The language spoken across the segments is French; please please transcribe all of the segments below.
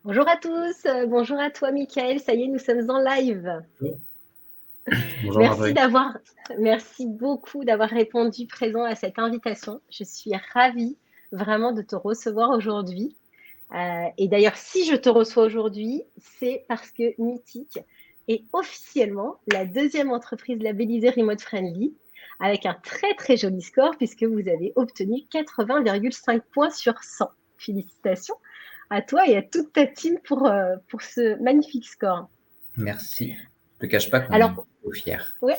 Bonjour à tous, bonjour à toi Mickaël, ça y est, nous sommes en live. Bonjour. Bonjour Merci Marjorie. d'avoir, merci beaucoup d'avoir répondu présent à cette invitation. Je suis ravie vraiment de te recevoir aujourd'hui. Et d'ailleurs, si je te reçois aujourd'hui, c'est parce que Mythic est officiellement la deuxième entreprise labellisée Remote Friendly avec un très très joli score puisque vous avez obtenu 80,5 points sur 100. Félicitations à toi et à toute ta team pour ce magnifique score. Merci. Je ne te cache pas qu'on est Alors, plutôt fiers. ouais,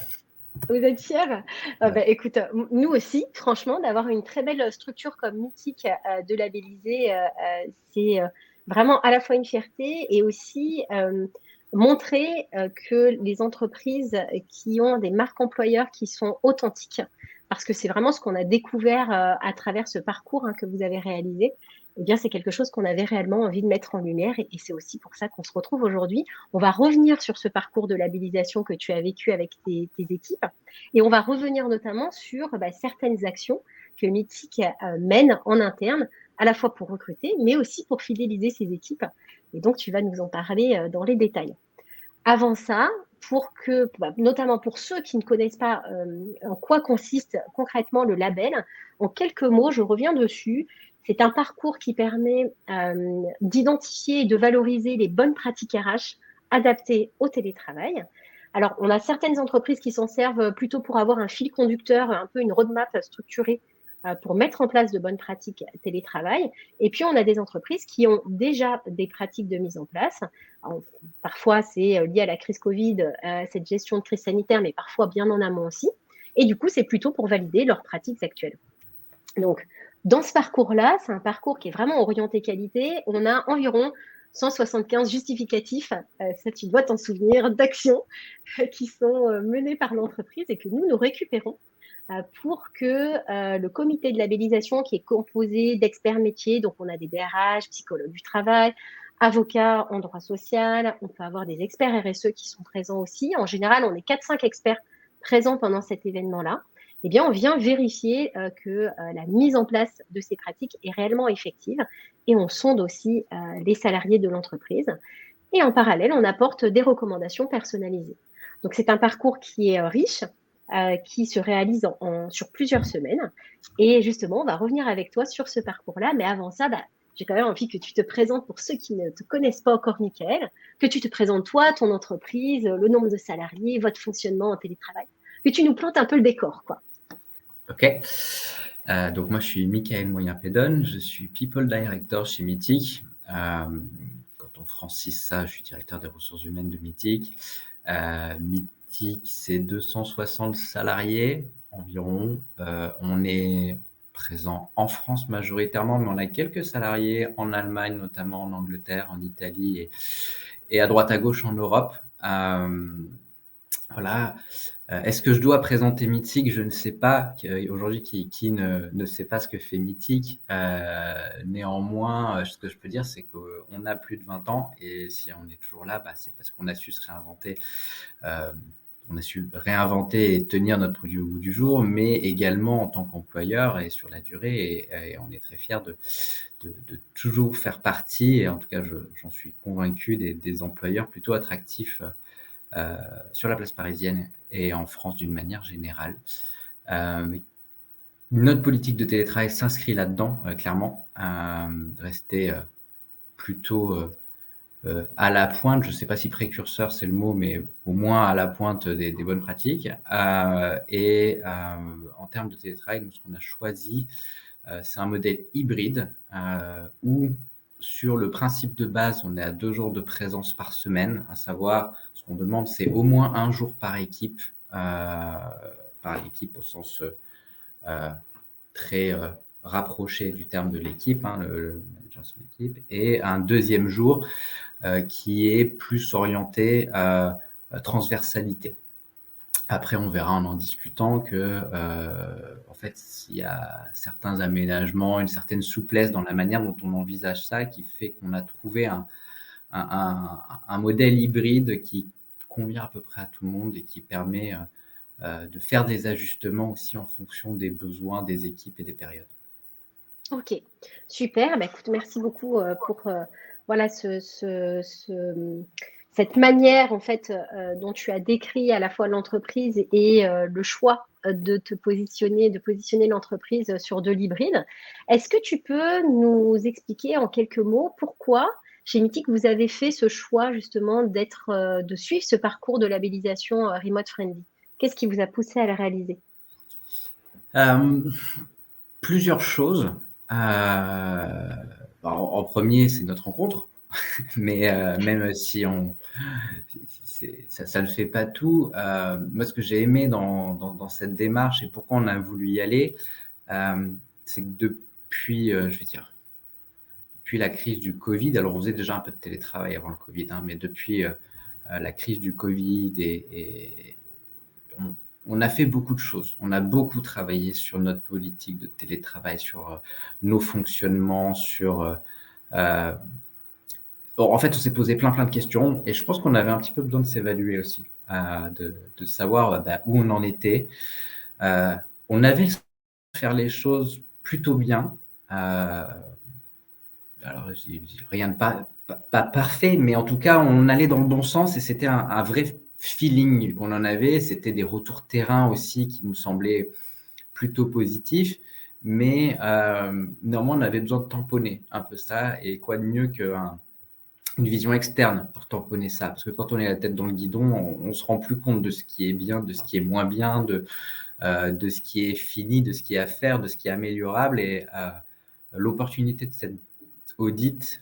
vous êtes fiers? Ouais. Bah, écoute, nous aussi, franchement, d'avoir une très belle structure comme Mythic de labelliser, c'est vraiment à la fois une fierté et aussi montrer que les entreprises qui ont des marques employeurs qui sont authentiques, parce que c'est vraiment ce qu'on a découvert à travers ce parcours que vous avez réalisé, eh bien, c'est quelque chose qu'on avait réellement envie de mettre en lumière et c'est aussi pour ça qu'on se retrouve aujourd'hui. On va revenir sur ce parcours de labellisation que tu as vécu avec tes équipes et on va revenir notamment sur certaines actions que Mythic mène en interne, à la fois pour recruter, mais aussi pour fidéliser ses équipes. Et donc, tu vas nous en parler dans les détails. Avant ça, notamment pour ceux qui ne connaissent pas en quoi consiste concrètement le label, en quelques mots, je reviens dessus. C'est un parcours qui permet d'identifier et de valoriser les bonnes pratiques RH adaptées au télétravail. Alors, on a certaines entreprises qui s'en servent plutôt pour avoir un fil conducteur, un peu une roadmap structurée pour mettre en place de bonnes pratiques télétravail. Et puis, on a des entreprises qui ont déjà des pratiques de mise en place. Alors, parfois, c'est lié à la crise Covid, cette gestion de crise sanitaire, mais parfois bien en amont aussi. Et du coup, c'est plutôt pour valider leurs pratiques actuelles. Donc, dans ce parcours-là, c'est un parcours qui est vraiment orienté qualité. On a environ 175 justificatifs, ça tu dois t'en souvenir, d'actions qui sont menées par l'entreprise et que nous récupérons pour que le comité de labellisation qui est composé d'experts métiers, donc on a des DRH, psychologues du travail, avocats en droit social, on peut avoir des experts RSE qui sont présents aussi. En général, on est 4-5 experts présents pendant cet événement-là. Eh bien, on vient vérifier que la mise en place de ces pratiques est réellement effective et on sonde aussi les salariés de l'entreprise. Et en parallèle, on apporte des recommandations personnalisées. Donc, c'est un parcours qui est riche, qui se réalise sur plusieurs semaines. Et justement, on va revenir avec toi sur ce parcours-là. Mais avant ça, j'ai quand même envie que tu te présentes pour ceux qui ne te connaissent pas encore, Mickaël, que tu te présentes toi, ton entreprise, le nombre de salariés, votre fonctionnement en télétravail, que tu nous plantes un peu le décor, quoi. Ok. Donc moi, je suis Mickaël Moyen-Pédone. Je suis People Director chez Mythic. Quand on francise ça, je suis directeur des ressources humaines de Mythic. Mythic, c'est 260 salariés environ. On est présent en France majoritairement, mais on a quelques salariés en Allemagne, notamment en Angleterre, en Italie et à droite à gauche en Europe. Voilà. Est-ce que je dois présenter Mythic? Je ne sais pas. Aujourd'hui, qui ne sait pas ce que fait Mythic? Néanmoins, ce que je peux dire, c'est qu'on a plus de 20 ans et si on est toujours là, c'est parce qu'on a su se réinventer. On a su réinventer et tenir notre produit au bout du jour, mais également en tant qu'employeur et sur la durée. Et on est très fiers de toujours faire partie, et en tout cas, j'en suis convaincu, des employeurs plutôt attractifs sur la place parisienne et en France d'une manière générale. Notre politique de télétravail s'inscrit là-dedans, clairement. Rester plutôt à la pointe, je ne sais pas si précurseur c'est le mot, mais au moins à la pointe des bonnes pratiques. Et en termes de télétravail, nous, ce qu'on a choisi, c'est un modèle hybride où sur le principe de base, on est à 2 jours de présence par semaine, à savoir, ce qu'on demande, c'est au moins 1 jour par équipe au sens très rapproché du terme de l'équipe, le manager de son équipe, et un deuxième jour qui est plus orienté transversalité. Après, on verra en discutant que, en fait, il y a certains aménagements, une certaine souplesse dans la manière dont on envisage ça, qui fait qu'on a trouvé un modèle hybride qui convient à peu près à tout le monde et qui permet de faire des ajustements aussi en fonction des besoins des équipes et des périodes. Ok, super. Bah, écoute, merci beaucoup pour voilà cette manière en fait dont tu as décrit à la fois l'entreprise et le choix de de positionner l'entreprise sur de l'hybride. Est-ce que tu peux nous expliquer en quelques mots pourquoi chez Mythic vous avez fait ce choix justement de suivre ce parcours de labellisation remote friendly? Qu'est-ce qui vous a poussé à le réaliser? Euh, Plusieurs choses. En premier, c'est notre rencontre. Mais même si ça ne fait pas tout, moi, ce que j'ai aimé dans cette démarche et pourquoi on a voulu y aller, c'est que depuis, je vais dire, depuis la crise du Covid, alors on faisait déjà un peu de télétravail avant le Covid, hein, mais depuis la crise du Covid on, on a fait beaucoup de choses. On a beaucoup travaillé sur notre politique de télétravail, sur nos fonctionnements, sur bon, en fait, on s'est posé plein de questions et je pense qu'on avait un petit peu besoin de s'évaluer aussi, de savoir où on en était. On avait faire les choses plutôt bien. Alors, rien de pas parfait, mais en tout cas, on allait dans le bon sens et c'était un vrai feeling qu'on en avait. C'était des retours terrain aussi qui nous semblaient plutôt positifs. Mais néanmoins, on avait besoin de tamponner un peu ça. Et quoi de mieux qu'un une vision externe pour tamponner ça. Parce que quand on est la tête dans le guidon, on se rend plus compte de ce qui est bien, de ce qui est moins bien, de ce qui est fini, de ce qui est à faire, de ce qui est améliorable. Et l'opportunité de cette audit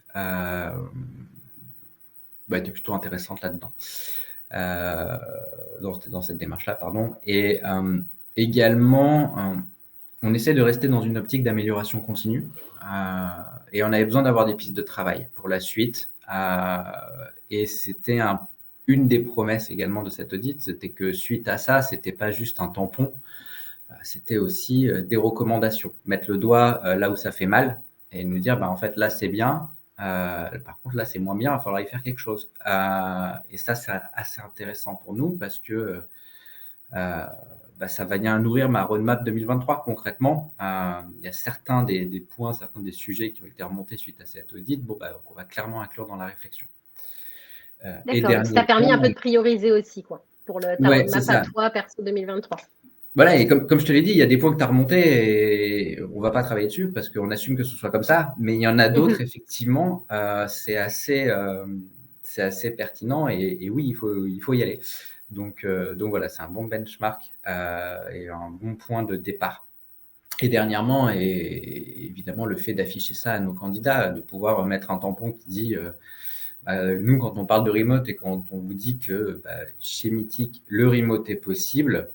était plutôt intéressante là-dedans, dans cette démarche-là, pardon. Et également, on essaie de rester dans une optique d'amélioration continue et on avait besoin d'avoir des pistes de travail pour la suite. Et c'était une des promesses également de cette audit, c'était que suite à ça, c'était pas juste un tampon, c'était aussi des recommandations, mettre le doigt là où ça fait mal et nous dire, en fait, là, c'est bien, par contre, là, c'est moins bien, il va falloir y faire quelque chose. Et ça, c'est assez intéressant pour nous parce que ça va venir nourrir ma roadmap 2023 concrètement. Il y a certains des points, certains des sujets qui ont été remontés suite à cette audit, qu'on va clairement inclure dans la réflexion. Et D'accord, donc ça t'a dernier permis un peu point, de prioriser aussi, quoi, pour ta ouais, c'est roadmap à ça. toi, perso 2023. Voilà, et comme je te l'ai dit, il y a des points que tu as remontés et on va pas travailler dessus parce qu'on assume que ce soit comme ça. Mais il y en a d'autres, effectivement, c'est assez pertinent et oui, il faut y aller. Donc voilà, c'est un bon benchmark et un bon point de départ. Et dernièrement, et évidemment, le fait d'afficher ça à nos candidats, de pouvoir mettre un tampon qui dit nous, quand on parle de remote et quand on vous dit que chez Mythic, le remote est possible,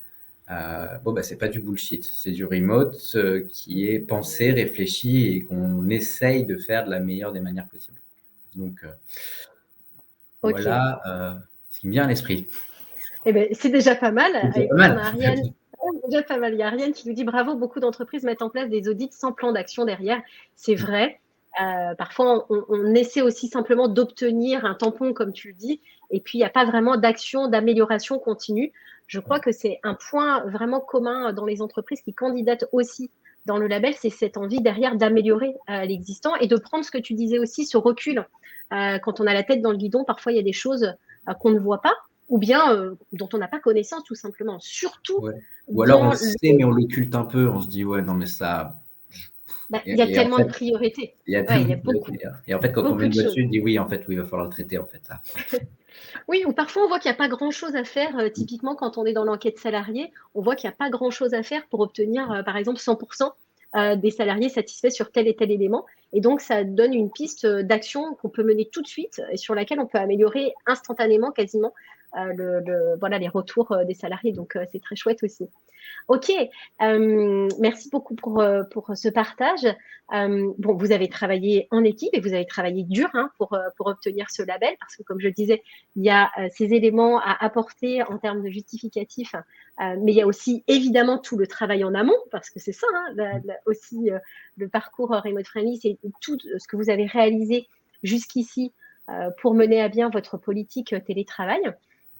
c'est pas du bullshit, c'est du remote qui est pensé, réfléchi et qu'on essaye de faire de la meilleure des manières possibles. Donc Ok. voilà ce qui me vient à l'esprit. Eh ben, c'est déjà pas mal. C'est pas Écoute, on mal. a Ariane. Déjà pas mal. Il y a Ariane qui nous dit bravo, beaucoup d'entreprises mettent en place des audits sans plan d'action derrière. C'est vrai. Parfois, on essaie aussi simplement d'obtenir un tampon, comme tu le dis, et puis il n'y a pas vraiment d'action, d'amélioration continue. Je crois que c'est un point vraiment commun dans les entreprises qui candidatent aussi dans le label, c'est cette envie derrière d'améliorer l'existant et de prendre ce que tu disais aussi, ce recul. Quand on a la tête dans le guidon, parfois il y a des choses qu'on ne voit pas ou bien dont on n'a pas connaissance tout simplement. Surtout Ouais. Ou alors on dans le sait, mais on l'occulte un peu. On se dit, ouais, non, mais ça. il y a Et en tellement de fait, priorités. il y a Ouais, il tellement y a de beaucoup, priorités. Et en fait, quand on met beaucoup le de doigt choses. dessus, on dit oui, en fait, oui, il va falloir le traiter, en fait, ça. Oui, ou parfois on voit qu'il n'y a pas grand-chose à faire. Typiquement, quand on est dans l'enquête salariée, on voit qu'il n'y a pas grand-chose à faire pour obtenir, par exemple, 100% des salariés satisfaits sur tel et tel élément. Et donc, ça donne une piste d'action qu'on peut mener tout de suite et sur laquelle on peut améliorer instantanément quasiment voilà, les retours des salariés. Donc, c'est très chouette aussi. Ok, merci beaucoup pour ce partage. Bon, vous avez travaillé en équipe et vous avez travaillé dur pour obtenir ce label parce que, comme je le disais, il y a ces éléments à apporter en termes de justificatifs, mais il y a aussi évidemment tout le travail en amont parce que c'est ça aussi le parcours Remote Friendly, c'est tout ce que vous avez réalisé jusqu'ici pour mener à bien votre politique télétravail.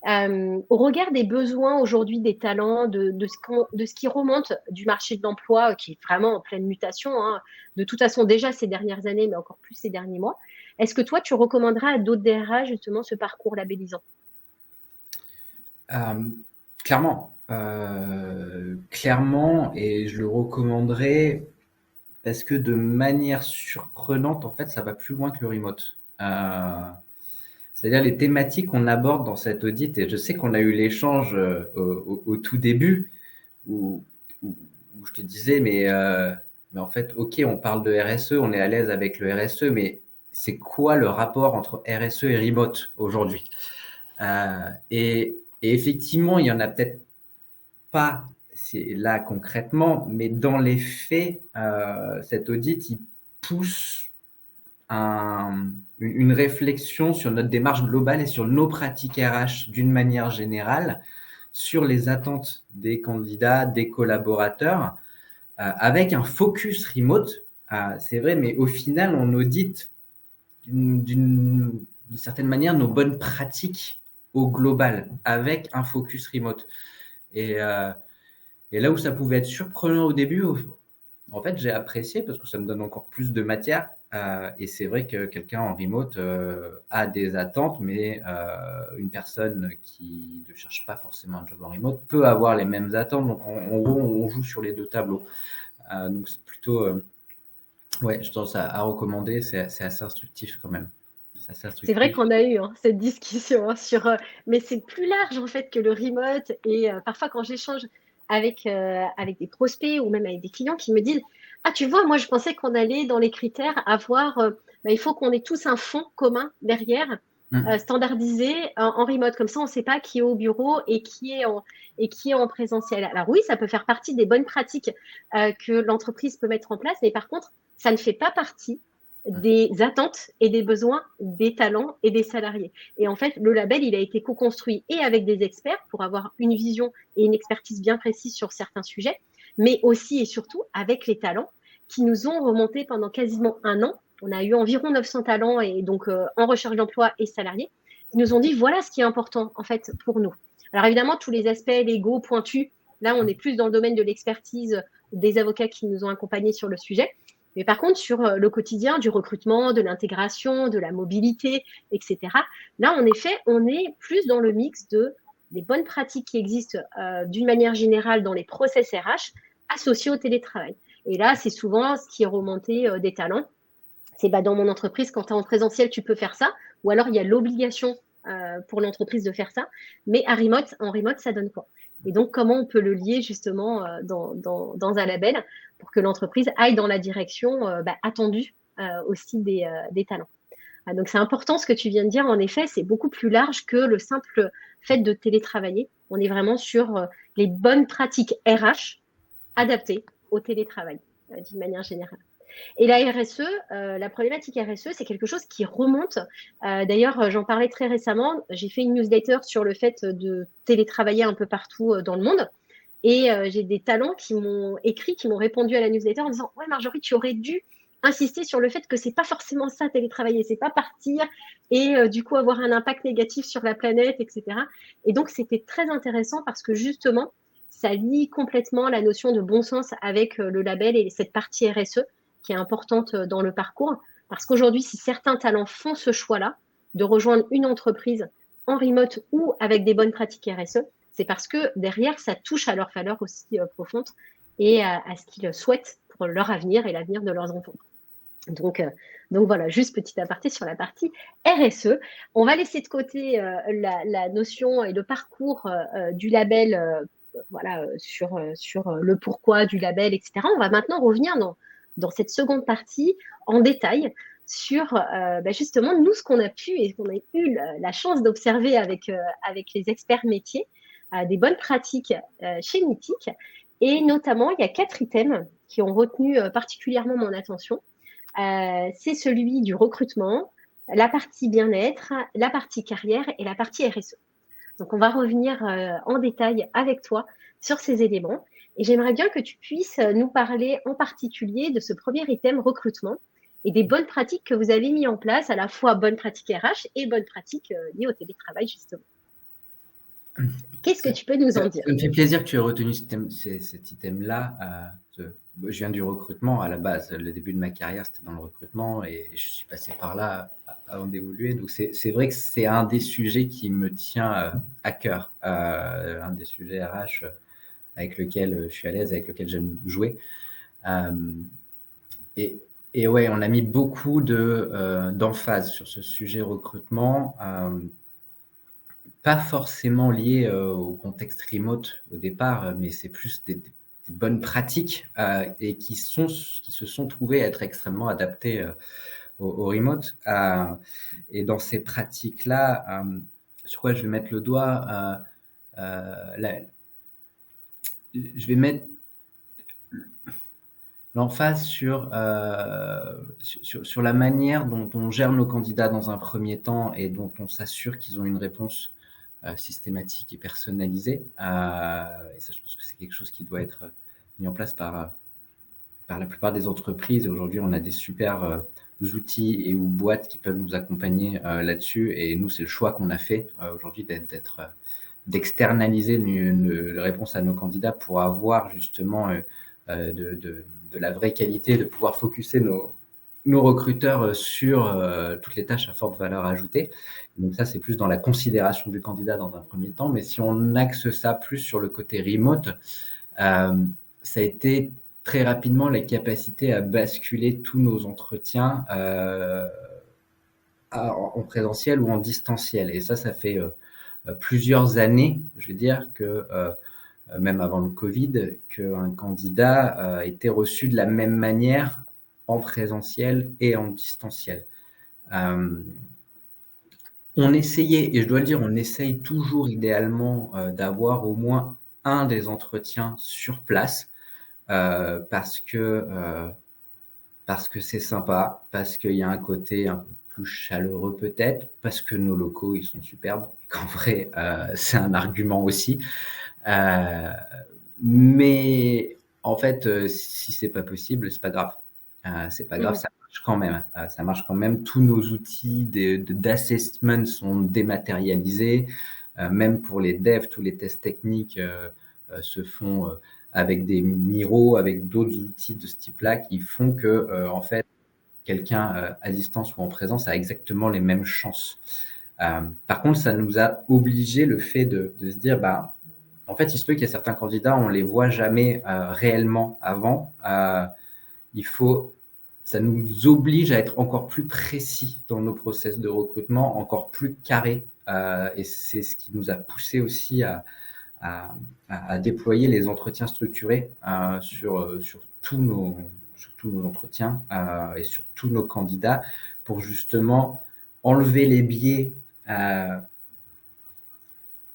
Au regard des besoins aujourd'hui des talents, de ce qui remonte du marché de l'emploi, qui est vraiment en pleine mutation, hein, de toute façon déjà ces dernières années, mais encore plus ces derniers mois, est-ce que toi, tu recommanderas à d'autres DRH justement ce parcours labellisant? Clairement, clairement, et je le recommanderais parce que de manière surprenante, en fait, ça va plus loin que le remote. C'est-à-dire les thématiques qu'on aborde dans cet audit, et je sais qu'on a eu l'échange au tout début où, où je te disais, mais en fait, ok, on parle de RSE, on est à l'aise avec le RSE, mais c'est quoi le rapport entre RSE et remote aujourd'hui? Et effectivement, il n'y en a peut-être pas là concrètement, mais dans les faits, cet audit, il pousse une réflexion sur notre démarche globale et sur nos pratiques RH d'une manière générale, sur les attentes des candidats, des collaborateurs, avec un focus remote. C'est vrai, mais au final, on audite d'une certaine manière nos bonnes pratiques au global, avec un focus remote. Et là où ça pouvait être surprenant au début, en fait, j'ai apprécié parce que ça me donne encore plus de matière. Et c'est vrai que quelqu'un en remote a des attentes, mais une personne qui ne cherche pas forcément un job en remote peut avoir les mêmes attentes. Donc, en gros, on joue sur les deux tableaux. Donc, c'est plutôt, ouais, je pense à recommander. C'est assez instructif quand même. C'est assez C'est vrai instructif. qu'on a eu cette discussion, hein, sur, mais c'est plus large en fait que le remote. Et parfois, quand j'échange avec des prospects ou même avec des clients qui me disent, ah, tu vois, moi, je pensais qu'on allait dans les critères avoir, bah, il faut qu'on ait tous un fond commun derrière, standardisé en remote. Comme ça, on ne sait pas qui est au bureau et qui est en présentiel. Alors oui, ça peut faire partie des bonnes pratiques que l'entreprise peut mettre en place, mais par contre, ça ne fait pas partie des attentes et des besoins des talents et des salariés. Et en fait, le label, il a été co-construit et avec des experts pour avoir une vision et une expertise bien précise sur certains sujets, mais aussi et surtout avec les talents qui nous ont remonté pendant quasiment un an. On a eu environ 900 talents et donc en recherche d'emploi et salariés qui nous ont dit voilà ce qui est important en fait pour nous. Alors évidemment, tous les aspects légaux pointus, là on est plus dans le domaine de l'expertise des avocats qui nous ont accompagnés sur le sujet. Mais par contre, sur le quotidien du recrutement, de l'intégration, de la mobilité, etc., là, en effet, on est plus dans le mix des bonnes pratiques qui existent d'une manière générale dans les process RH associés au télétravail. Et là, c'est souvent ce qui est remonté des talents. C'est bah, dans mon entreprise, quand tu es en présentiel, tu peux faire ça, ou alors il y a l'obligation pour l'entreprise de faire ça, mais en remote, ça donne quoi? Et donc, comment on peut le lier justement dans un label pour que l'entreprise aille dans la direction attendue aussi des talents. Donc, c'est important ce que tu viens de dire. En effet, c'est beaucoup plus large que le simple fait de télétravailler. On est vraiment sur les bonnes pratiques RH adaptées au télétravail d'une manière générale. Et la RSE, la problématique RSE, c'est quelque chose qui remonte. D'ailleurs, j'en parlais très récemment. J'ai fait une newsletter sur le fait de télétravailler un peu partout dans le monde. Et j'ai des talents qui m'ont écrit, qui m'ont répondu à la newsletter en disant ouais Marjorie, tu aurais dû insister sur le fait que c'est pas forcément ça télétravailler, c'est pas partir et du coup avoir un impact négatif sur la planète, etc. Et donc c'était très intéressant parce que justement ça lie complètement la notion de bon sens avec le label et cette partie RSE qui est importante dans le parcours. Parce qu'aujourd'hui, si certains talents font ce choix-là de rejoindre une entreprise en remote ou avec des bonnes pratiques RSE, c'est parce que derrière, ça touche à leurs valeurs aussi profondes et à ce qu'ils souhaitent pour leur avenir et l'avenir de leurs enfants. Donc voilà, juste petit aparté sur la partie RSE. On va laisser de côté la notion et le parcours du label voilà, sur le pourquoi du label, etc. On va maintenant revenir dans cette seconde partie en détail sur justement nous, ce qu'on a pu et qu'on a eu la chance d'observer avec les experts métiers, des bonnes pratiques chez Mythique. Et notamment, il y a 4 items qui ont retenu particulièrement mon attention. C'est celui du recrutement, la partie bien-être, la partie carrière et la partie RSE. Donc, on va revenir en détail avec toi sur ces éléments. Et j'aimerais bien que tu puisses nous parler en particulier de ce premier item recrutement et des bonnes pratiques que vous avez mis en place, à la fois bonnes pratiques RH et bonnes pratiques liées au télétravail, justement. Qu'est-ce que tu peux nous en dire? Ça me fait plaisir que tu aies retenu cet item-là. Je viens du recrutement à la base. Le début de ma carrière, c'était dans le recrutement et je suis passé par là avant d'évoluer. Donc, c'est vrai que c'est un des sujets qui me tient à cœur, un des sujets RH avec lequel je suis à l'aise, avec lequel j'aime jouer. Et ouais, on a mis beaucoup d'emphase sur ce sujet recrutement. Pas forcément lié au contexte remote au départ, mais c'est plus des bonnes pratiques et qui se sont trouvées être extrêmement adaptées au remote. Et dans ces pratiques-là, sur quoi je vais mettre le doigt, je vais mettre l'emphase sur la manière dont on gère nos candidats dans un premier temps et dont on s'assure qu'ils ont une réponse systématique et personnalisée. Et ça, je pense que c'est quelque chose qui doit être mis en place par la plupart des entreprises. Et aujourd'hui, on a des super outils et ou boîtes qui peuvent nous accompagner là-dessus. Et nous, c'est le choix qu'on a fait aujourd'hui d'externaliser une réponse à nos candidats pour avoir justement de la vraie qualité, de pouvoir focuser nos recruteurs sur toutes les tâches à forte valeur ajoutée. Donc ça, c'est plus dans la considération du candidat dans un premier temps. Mais si on axe ça plus sur le côté remote, ça a été très rapidement la capacité à basculer tous nos entretiens en présentiel ou en distanciel. Et ça fait plusieurs années, je veux dire, que même avant le Covid, qu'un candidat a été reçu de la même manière en présentiel et en distanciel. On essayait, et je dois le dire, on essaye toujours idéalement d'avoir au moins un des entretiens sur place parce que c'est sympa, parce qu'il y a un côté un peu plus chaleureux peut-être, parce que nos locaux, ils sont superbes, et qu'en vrai, c'est un argument aussi. Mais en fait, si c'est pas possible, c'est pas grave. C'est pas grave, ça marche quand même. Ça marche quand même. Tous nos outils d'assessment sont dématérialisés. Même pour les devs, tous les tests techniques se font avec des Miro, avec d'autres outils de ce type-là qui font que, en fait, quelqu'un à distance ou en présence a exactement les mêmes chances. Par contre, ça nous a obligé le fait de se dire, en fait, il se peut qu'il y ait certains candidats, on ne les voit jamais réellement avant. Ça nous oblige à être encore plus précis dans nos process de recrutement, encore plus carrés. Et c'est ce qui nous a poussé aussi à déployer les entretiens structurés sur tous nos entretiens et sur tous nos candidats pour justement enlever les biais.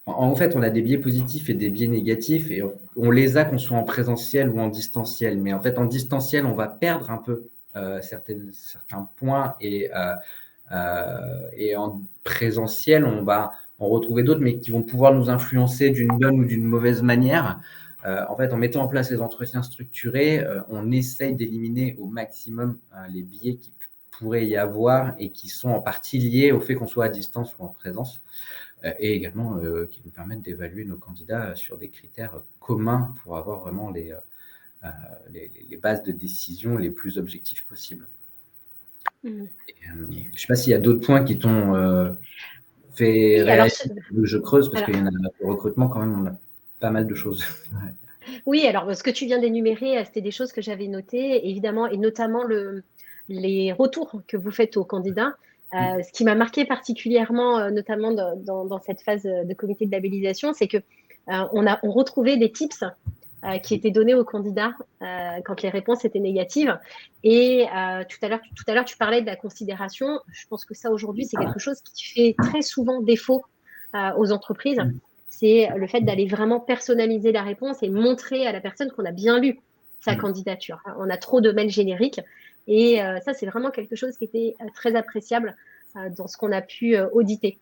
En fait, on a des biais positifs et des biais négatifs et on les a qu'on soit en présentiel ou en distanciel. Mais en fait, en distanciel, on va perdre un peu certains points et en présentiel, on va en retrouver d'autres, mais qui vont pouvoir nous influencer d'une bonne ou d'une mauvaise manière. En fait, en mettant en place les entretiens structurés, on essaye d'éliminer au maximum les biais qui pourrait y avoir et qui sont en partie liés au fait qu'on soit à distance ou en présence. Et également qui nous permettent d'évaluer nos candidats sur des critères communs pour avoir vraiment les bases de décision les plus objectives possibles. Je ne sais pas s'il y a d'autres points qui t'ont fait réagir, je creuse, parce qu'il y en a au recrutement quand même, on a pas mal de choses. Oui, alors ce que tu viens d'énumérer, c'était des choses que j'avais notées, évidemment, et notamment les retours que vous faites aux candidats. Ce qui m'a marqué particulièrement, notamment dans cette phase de comité de labellisation, c'est que on retrouvait des tips qui étaient donnés aux candidats quand les réponses étaient négatives. Et tout à l'heure, tu parlais de la considération. Je pense que ça, aujourd'hui, c'est quelque chose qui fait très souvent défaut aux entreprises. C'est le fait d'aller vraiment personnaliser la réponse et montrer à la personne qu'on a bien lu sa candidature. On a trop de mails génériques. Et ça, c'est vraiment quelque chose qui était très appréciable dans ce qu'on a pu auditer.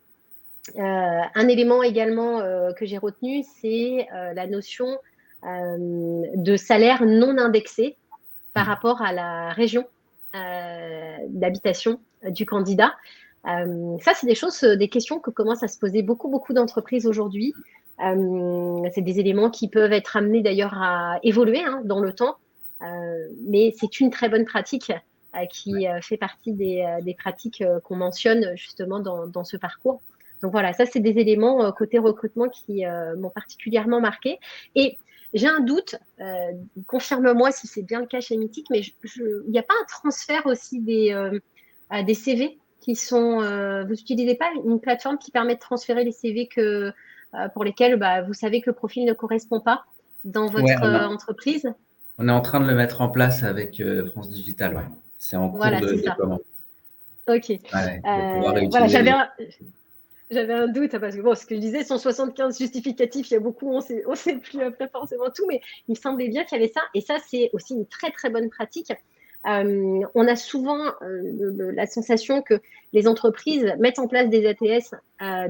Un élément également que j'ai retenu, c'est la notion de salaire non indexé par rapport à la région d'habitation du candidat. Ça, c'est des questions que commencent à se poser beaucoup d'entreprises aujourd'hui. C'est des éléments qui peuvent être amenés d'ailleurs à évoluer dans le temps, mais c'est une très bonne pratique qui fait partie des pratiques qu'on mentionne justement dans ce parcours. Donc voilà, ça c'est des éléments côté recrutement qui m'ont particulièrement marqué. Et j'ai un doute, confirme-moi si c'est bien le cas chez Mythique, mais il n'y a pas un transfert aussi des CV qui sont. Vous n'utilisez pas une plateforme qui permet de transférer les CV pour lesquels vous savez que le profil ne correspond pas dans Ouais, votre entreprise? on est en train de le mettre en place avec France Digital. Ouais. C'est en cours Voilà, de c'est ça. déploiement. Ok. Ouais, de pouvoir Voilà, réutiliser les. j'avais un doute parce que bon, ce que je disais, 175 justificatifs, il y a beaucoup, on sait plus après forcément tout, mais il me semblait bien qu'il y avait ça. Et ça, c'est aussi une très très bonne pratique. On a souvent la sensation que les entreprises mettent en place des ATS,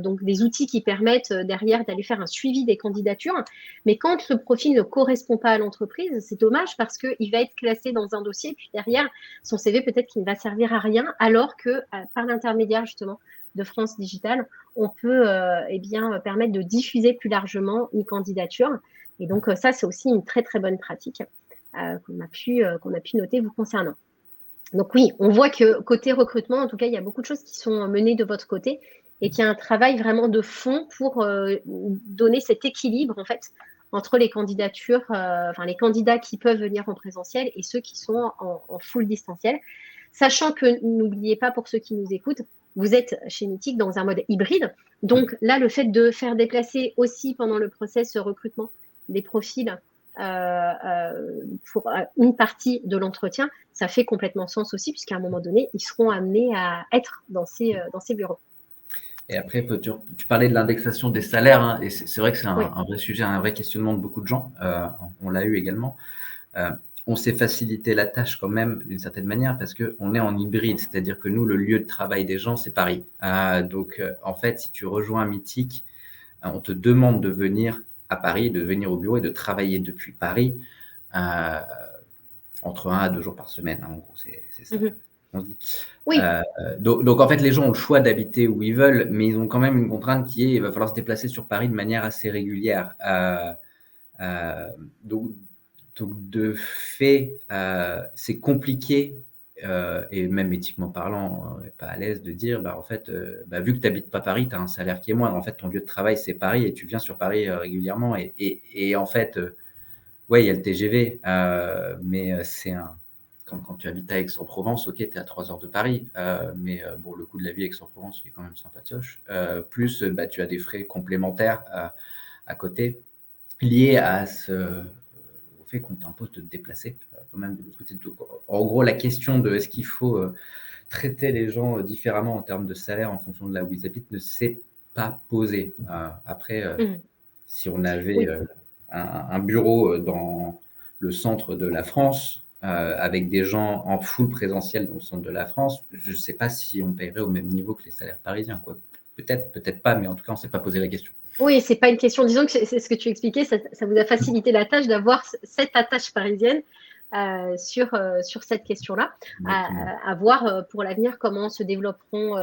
donc des outils qui permettent derrière d'aller faire un suivi des candidatures. Mais quand le profil ne correspond pas à l'entreprise, c'est dommage parce qu'il va être classé dans un dossier, puis derrière, son CV peut-être qu'il ne va servir à rien, alors que par l'intermédiaire justement de France Digital, on peut permettre de diffuser plus largement une candidature. Et donc, ça, c'est aussi une très, très bonne pratique qu'on a pu noter vous concernant. Donc oui, on voit que côté recrutement, en tout cas, il y a beaucoup de choses qui sont menées de votre côté et qu'il y a un travail vraiment de fond pour donner cet équilibre, en fait, entre les candidatures, les candidats qui peuvent venir en présentiel et ceux qui sont en full distanciel. Sachant que, n'oubliez pas, pour ceux qui nous écoutent, vous êtes chez Mythique dans un mode hybride. Donc là, le fait de faire déplacer aussi pendant le process recrutement des profils pour une partie de l'entretien, ça fait complètement sens aussi, puisqu'à un moment donné, ils seront amenés à être dans ces bureaux. Et après, tu parlais de l'indexation des salaires, hein, et c'est vrai que c'est Oui. un vrai sujet, un vrai questionnement de beaucoup de gens. On l'a eu également. On s'est facilité la tâche quand même d'une certaine manière parce qu'on est en hybride, c'est-à-dire que nous, le lieu de travail des gens, c'est Paris. Donc, en fait, si tu rejoins Mythique, on te demande de venir à Paris, de venir au bureau et de travailler depuis Paris entre 1 à 2 jours par semaine. En gros, c'est ça. On se dit. Oui. Donc, en fait, les gens ont le choix d'habiter où ils veulent, mais ils ont quand même une contrainte qui est il va falloir se déplacer sur Paris de manière assez régulière. Donc, de fait, c'est compliqué et même éthiquement parlant, on n'est pas à l'aise de dire, en fait, vu que tu n'habites pas Paris, tu as un salaire qui est moindre. En fait, ton lieu de travail, c'est Paris et tu viens sur Paris régulièrement. Et en fait, ouais, il y a le TGV, mais c'est quand tu habites à Aix-en-Provence, ok, tu es à 3 heures de Paris, mais bon, le coût de la vie à Aix-en-Provence, il est quand même sympatoche. Plus, tu as des frais complémentaires à côté liés au fait qu'on t'impose de te déplacer quand même de l'autre côté de tout. En gros, la question de est-ce qu'il faut traiter les gens différemment en termes de salaire en fonction de là où ils habitent ne s'est pas posée. Après, si on avait un bureau dans le centre de la France, avec des gens en full présentiel dans le centre de la France, je ne sais pas si on paierait au même niveau que les salaires parisiens, quoi. Peut-être, peut-être pas, mais en tout cas, on ne s'est pas posé la question. Oui, c'est pas une question. Disons que c'est ce que tu expliquais, ça vous a facilité la tâche d'avoir cette attache parisienne sur cette question-là. À voir pour l'avenir comment se développeront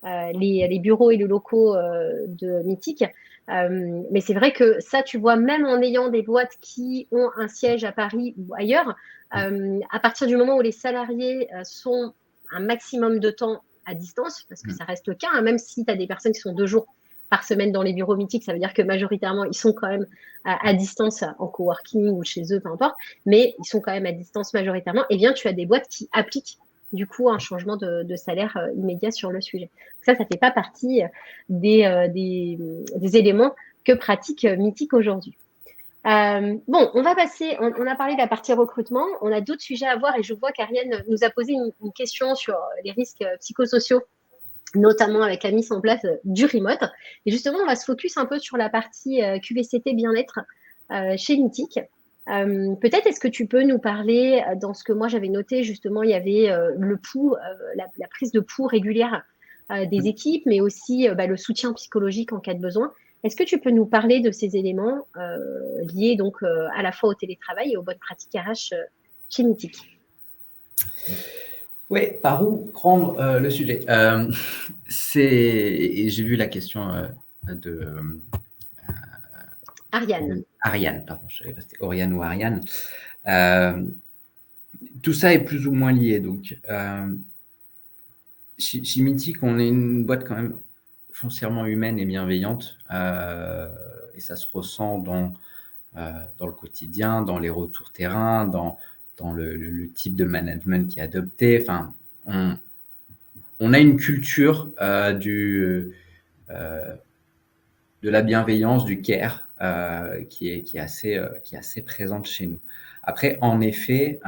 les bureaux et les locaux de Mythique. Mais c'est vrai que ça, tu vois, même en ayant des boîtes qui ont un siège à Paris ou ailleurs, à partir du moment où les salariés sont un maximum de temps à distance, parce que ça reste le cas, hein, même si tu as des personnes qui sont 2 jours par semaine dans les bureaux Mythique, ça veut dire que majoritairement, ils sont quand même à distance en coworking ou chez eux, peu importe, mais ils sont quand même à distance majoritairement. Et bien, tu as des boîtes qui appliquent du coup un changement de salaire immédiat sur le sujet. Ça fait pas partie des éléments que pratique Mythique aujourd'hui. Bon, on va passer, on a parlé de la partie recrutement, on a d'autres sujets à voir et je vois qu'Ariane nous a posé une question sur les risques psychosociaux, notamment avec la mise en place du remote. Et justement, on va se focus un peu sur la partie QVCT bien-être chez Mythique. Peut-être est-ce que tu peux nous parler dans ce que moi j'avais noté, justement, il y avait le pouls, la prise de pouls régulière des équipes, mais aussi le soutien psychologique en cas de besoin. Est-ce que tu peux nous parler de ces éléments liés donc à la fois au télétravail et aux bonnes pratiques RH chez Mythique? Oui, par où prendre le sujet et j'ai vu la question Ariane. Ariane, pardon, je savais pas si c'était Oriane ou Ariane. Tout ça est plus ou moins lié. Donc, chez Mythic, on est une boîte quand même foncièrement humaine et bienveillante. Et ça se ressent dans le quotidien, dans les retours terrain, dans le type de management qui est adopté. Enfin, on a une culture de la bienveillance, du care, qui est assez présente chez nous. Après, en effet,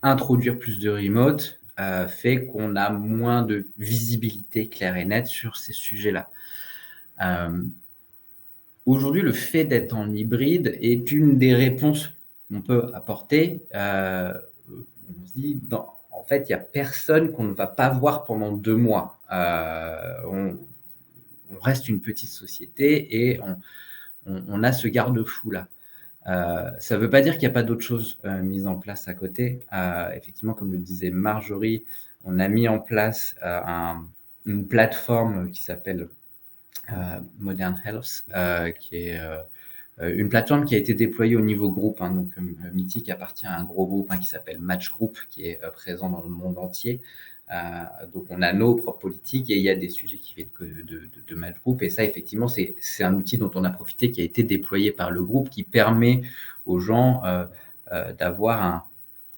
introduire plus de remote fait qu'on a moins de visibilité claire et nette sur ces sujets-là. Aujourd'hui, le fait d'être en hybride est une des réponses qu'on peut apporter. On se dit, en fait, il n'y a personne qu'on ne va pas voir pendant 2 mois. On reste une petite société et on a ce garde-fou-là. Ça ne veut pas dire qu'il n'y a pas d'autres choses mises en place à côté. Effectivement, comme le disait Marjorie, on a mis en place une plateforme qui s'appelle Modern Health, qui est une plateforme qui a été déployée au niveau groupe. Donc, Mythic appartient à un gros groupe qui s'appelle Match Group, qui est présent dans le monde entier. Donc, on a nos propres politiques et il y a des sujets qui viennent de Match Group. Et ça, effectivement, c'est un outil dont on a profité, qui a été déployé par le groupe, qui permet aux gens d'avoir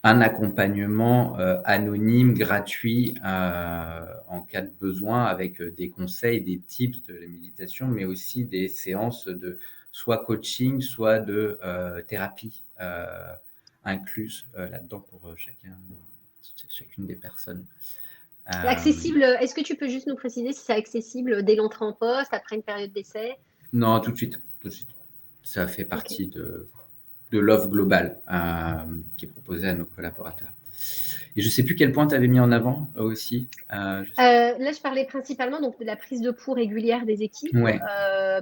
un accompagnement anonyme, gratuit, en cas de besoin, avec des conseils, des tips de la méditation, mais aussi des séances de soit coaching, soit de thérapie incluses là-dedans pour chacune des personnes. Accessible, est-ce que tu peux juste nous préciser si c'est accessible dès l'entrée en poste, après une période d'essai? Non, tout de suite. Ça fait partie de l'offre globale qui est proposée à nos collaborateurs. Et je ne sais plus quel point tu avais mis en avant aussi. Là, je parlais principalement donc, de la prise de pouls régulière des équipes. Ouais.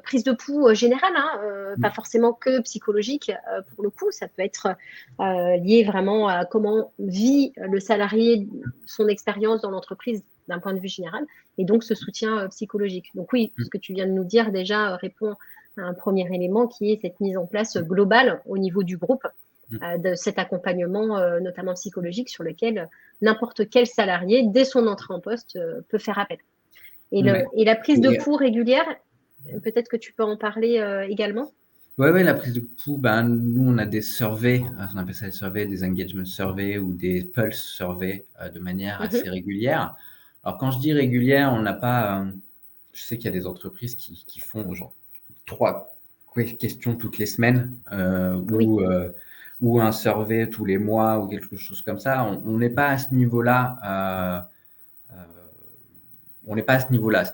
Prise de pouls générale, pas forcément que psychologique pour le coup. Ça peut être lié vraiment à comment vit le salarié son expérience dans l'entreprise d'un point de vue général, et donc ce soutien psychologique. Donc oui, ce que tu viens de nous dire déjà répond à un premier élément qui est cette mise en place globale au niveau du groupe de cet accompagnement, notamment psychologique, sur lequel n'importe quel salarié, dès son entrée en poste, peut faire appel. Et la prise de pouls régulière, peut-être que tu peux en parler également. Oui, la prise de pouls, nous, on a des surveys, on appelle ça des surveys, des engagement surveys ou des pulse surveys de manière assez régulière. Alors, quand je dis régulière, on n'a pas... je sais qu'il y a des entreprises qui font genre 3 questions toutes les semaines ou un survey tous les mois ou quelque chose comme ça. On n'est pas à ce niveau-là. On n'est pas à ce niveau-là.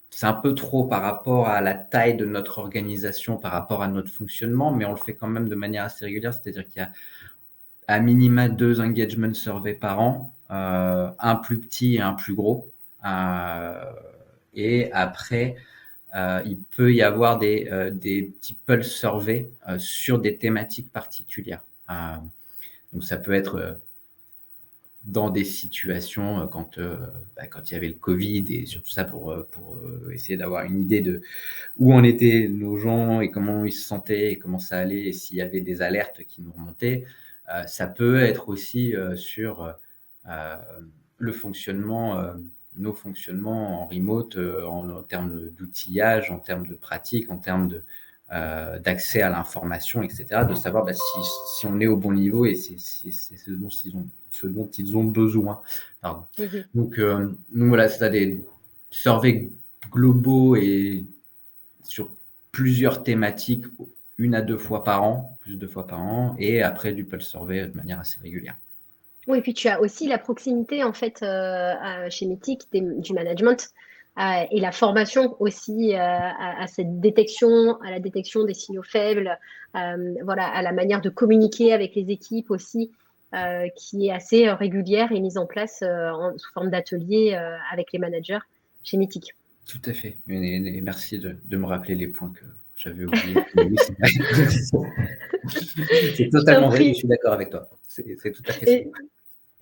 C'est un peu trop par rapport à la taille de notre organisation, par rapport à notre fonctionnement, mais on le fait quand même de manière assez régulière. C'est-à-dire qu'il y a à minima 2 engagement surveys par an, un plus petit et un plus gros. Et après, il peut y avoir des petits pulse surveys sur des thématiques particulières. Donc, ça peut être dans des situations quand il y avait le Covid et surtout ça pour essayer d'avoir une idée de où en étaient nos gens et comment ils se sentaient et comment ça allait et s'il y avait des alertes qui nous remontaient. Ça peut être aussi sur le fonctionnement, nos fonctionnements en remote en termes d'outillage, en termes de pratique, en termes d'accès à l'information, etc., de savoir si on est au bon niveau et c'est ce dont ils ont besoin. Pardon. Donc voilà, ça a des surveys globaux et sur plusieurs thématiques, 1 à 2 fois par an, plus 2 fois par an, et après du pulse survey de manière assez régulière. Oui, et puis tu as aussi la proximité en fait chez Mythic du management et la formation aussi à cette détection, à la détection des signaux faibles, voilà, à la manière de communiquer avec les équipes aussi, qui est assez régulière et mise en place sous forme d'atelier avec les managers chez Mythic. Tout à fait. Et merci de me rappeler les points que j'avais oubliés. C'est totalement vrai, je suis d'accord avec toi. C'est tout à fait ça.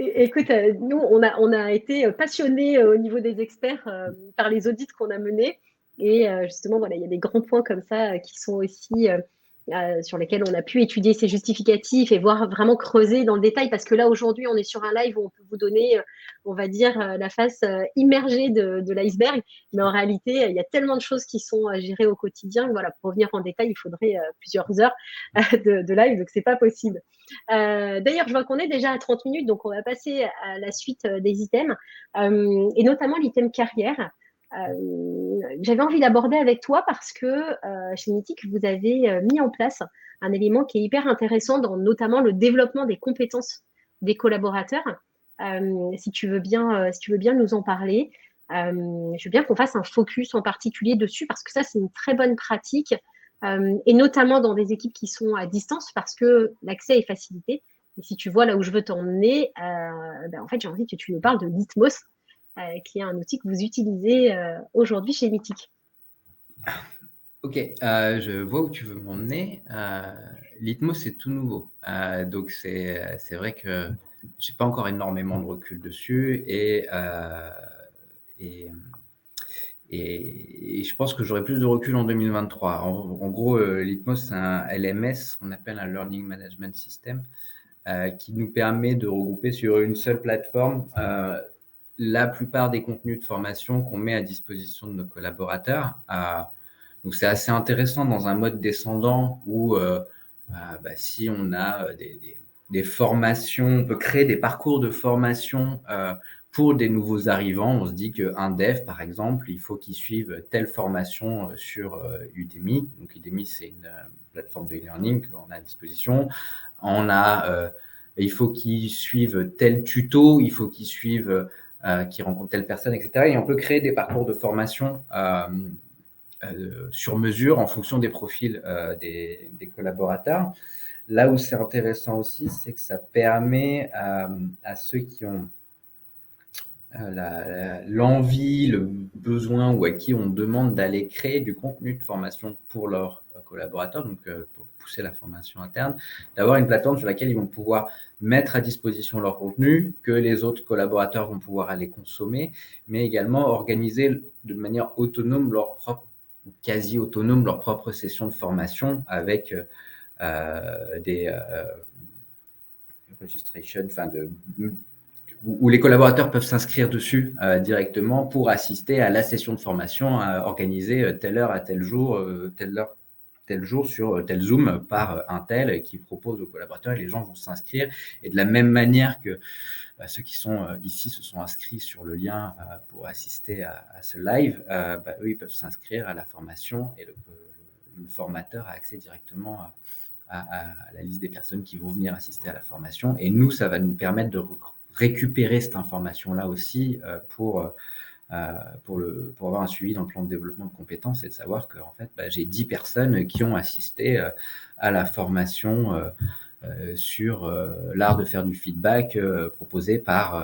Écoute, nous, on a été passionnés au niveau des experts par les audits qu'on a menés. Et justement, voilà, il y a des grands points comme ça qui sont aussi sur lesquels on a pu étudier ces justificatifs et voir vraiment creuser dans le détail. Parce que là, aujourd'hui, on est sur un live où on peut vous donner, on va dire, la face immergée de l'iceberg. Mais en réalité, il y a tellement de choses qui sont gérées au quotidien que voilà, pour revenir en détail, il faudrait plusieurs heures de live, donc c'est pas possible. D'ailleurs, je vois qu'on est déjà à 30 minutes, donc on va passer à la suite des items, et notamment l'item carrière. J'avais envie d'aborder avec toi parce que chez Mythic, vous avez mis en place un élément qui est hyper intéressant dans notamment le développement des compétences des collaborateurs. Si tu veux bien, nous en parler, je veux bien qu'on fasse un focus en particulier dessus parce que ça, c'est une très bonne pratique, et notamment dans des équipes qui sont à distance parce que l'accès est facilité. Et si tu vois là où je veux t'emmener, en fait, j'ai envie que tu nous parles de Litmos, qui est un outil que vous utilisez aujourd'hui chez Mythic. Ok, je vois où tu veux m'emmener. Litmos, c'est tout nouveau. Donc, c'est vrai que je n'ai pas encore énormément de recul dessus et je pense que j'aurai plus de recul en 2023. En gros, Litmos, c'est un LMS, qu'on appelle un Learning Management System, qui nous permet de regrouper sur une seule plateforme la plupart des contenus de formation qu'on met à disposition de nos collaborateurs. Donc, c'est assez intéressant dans un mode descendant où si on a des formations, on peut créer des parcours de formation pour des nouveaux arrivants. On se dit qu'un dev, par exemple, il faut qu'il suive telle formation sur Udemy. Donc, Udemy, c'est une plateforme de e-learning qu'on a à disposition. Il faut qu'il suive tel tuto, il faut qu'il suive, qu'il rencontre telle personne, etc. Et on peut créer des parcours de formation sur mesure en fonction des profils des collaborateurs. Là où c'est intéressant aussi, c'est que ça permet à ceux qui ont l'envie, le besoin ou à qui on demande d'aller créer du contenu de formation pour leurs collaborateurs, donc pour pousser la formation interne, d'avoir une plateforme sur laquelle ils vont pouvoir mettre à disposition leur contenu, que les autres collaborateurs vont pouvoir aller consommer, mais également organiser de manière autonome leur propre ou quasi autonome leur propre session de formation avec des registration, où les collaborateurs peuvent s'inscrire dessus directement pour assister à la session de formation organisée telle heure à tel jour, tel jour sur tel Zoom par un tel qui propose aux collaborateurs, et les gens vont s'inscrire. Et de la même manière que ceux qui sont ici se sont inscrits sur le lien pour assister à ce live, eux, ils peuvent s'inscrire à la formation et le formateur a accès directement à la liste des personnes qui vont venir assister à la formation. Et nous, ça va nous permettre de récupérer cette information-là aussi pour avoir un suivi dans le plan de développement de compétences et de savoir que en fait, j'ai 10 personnes qui ont assisté à la formation sur l'art de faire du feedback proposé par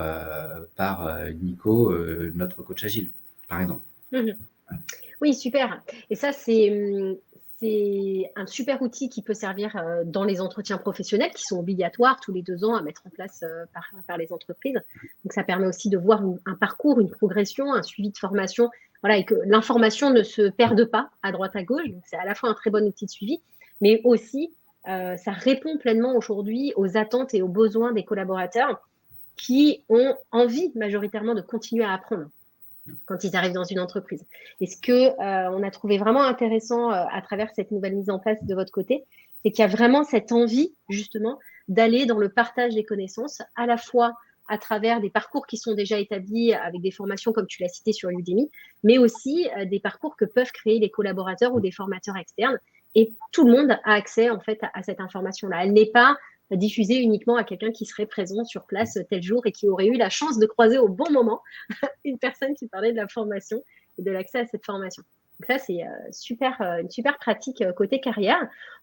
Nico, notre coach agile, par exemple. Mmh. Oui, super. Et ça, c'est un super outil qui peut servir dans les entretiens professionnels qui sont obligatoires tous les 2 ans à mettre en place par les entreprises. Donc, ça permet aussi de voir un parcours, une progression, un suivi de formation, voilà, et que l'information ne se perde pas à droite à gauche. Donc, c'est à la fois un très bon outil de suivi, mais aussi, ça répond pleinement aujourd'hui aux attentes et aux besoins des collaborateurs qui ont envie majoritairement de continuer à apprendre quand ils arrivent dans une entreprise. Et ce qu'on a trouvé vraiment intéressant à travers cette nouvelle mise en place de votre côté, c'est qu'il y a vraiment cette envie, justement, d'aller dans le partage des connaissances, à la fois à travers des parcours qui sont déjà établis avec des formations, comme tu l'as cité sur Udemy, mais aussi des parcours que peuvent créer les collaborateurs ou des formateurs externes. Et tout le monde a accès, en fait, à cette information-là. Elle n'est pas diffusée uniquement à quelqu'un qui serait présent sur place tel jour et qui aurait eu la chance de croiser au bon moment une personne qui parlait de la formation et de l'accès à cette formation. Donc ça, c'est une super pratique côté carrière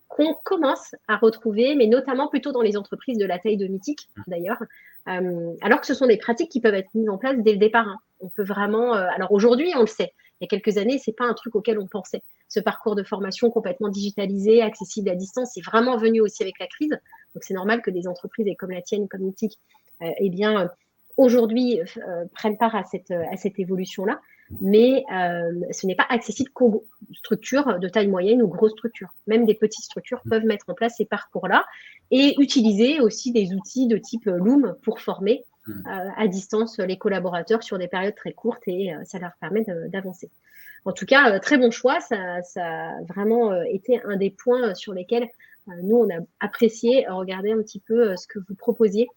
qu'on commence à retrouver, mais notamment plutôt dans les entreprises de la taille de Mythic, d'ailleurs, alors que ce sont des pratiques qui peuvent être mises en place dès le départ. Hein. On peut vraiment... alors aujourd'hui, on le sait. Il y a quelques années, ce n'est pas un truc auquel on pensait. Ce parcours de formation complètement digitalisé, accessible à distance, c'est vraiment venu aussi avec la crise. Donc, c'est normal que des entreprises comme la tienne, comme Mythic, aujourd'hui prennent part à cette évolution-là, mais ce n'est pas accessible qu'aux structures de taille moyenne ou grosses structures. Même des petites structures peuvent mettre en place ces parcours-là et utiliser aussi des outils de type Loom pour former à distance les collaborateurs sur des périodes très courtes et ça leur permet d'avancer. En tout cas, très bon choix. Ça a vraiment été un des points sur lesquels nous, on a apprécié regarder un petit peu ce que vous proposiez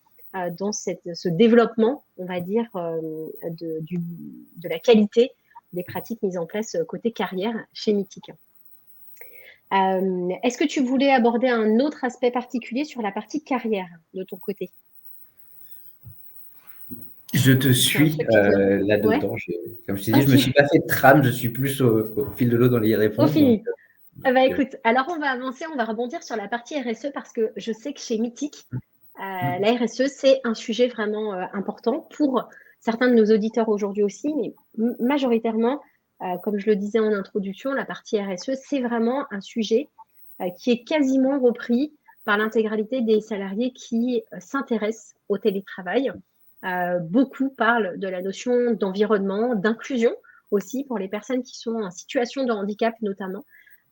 dans ce développement, on va dire, de la qualité des pratiques mises en place côté carrière chez Mythique. Est-ce que tu voulais aborder un autre aspect particulier sur la partie carrière de ton côté? Je te suis là-dedans. Ouais. Comme je t'ai dit, je ne me suis pas fait de trame, je suis plus au fil de l'eau dans les réponses. Écoute, alors on va avancer, on va rebondir sur la partie RSE parce que je sais que chez Mythique, la RSE, c'est un sujet vraiment important pour certains de nos auditeurs aujourd'hui aussi, mais majoritairement, comme je le disais en introduction, la partie RSE, c'est vraiment un sujet qui est quasiment repris par l'intégralité des salariés qui s'intéressent au télétravail. Beaucoup parlent de la notion d'environnement, d'inclusion aussi pour les personnes qui sont en situation de handicap notamment.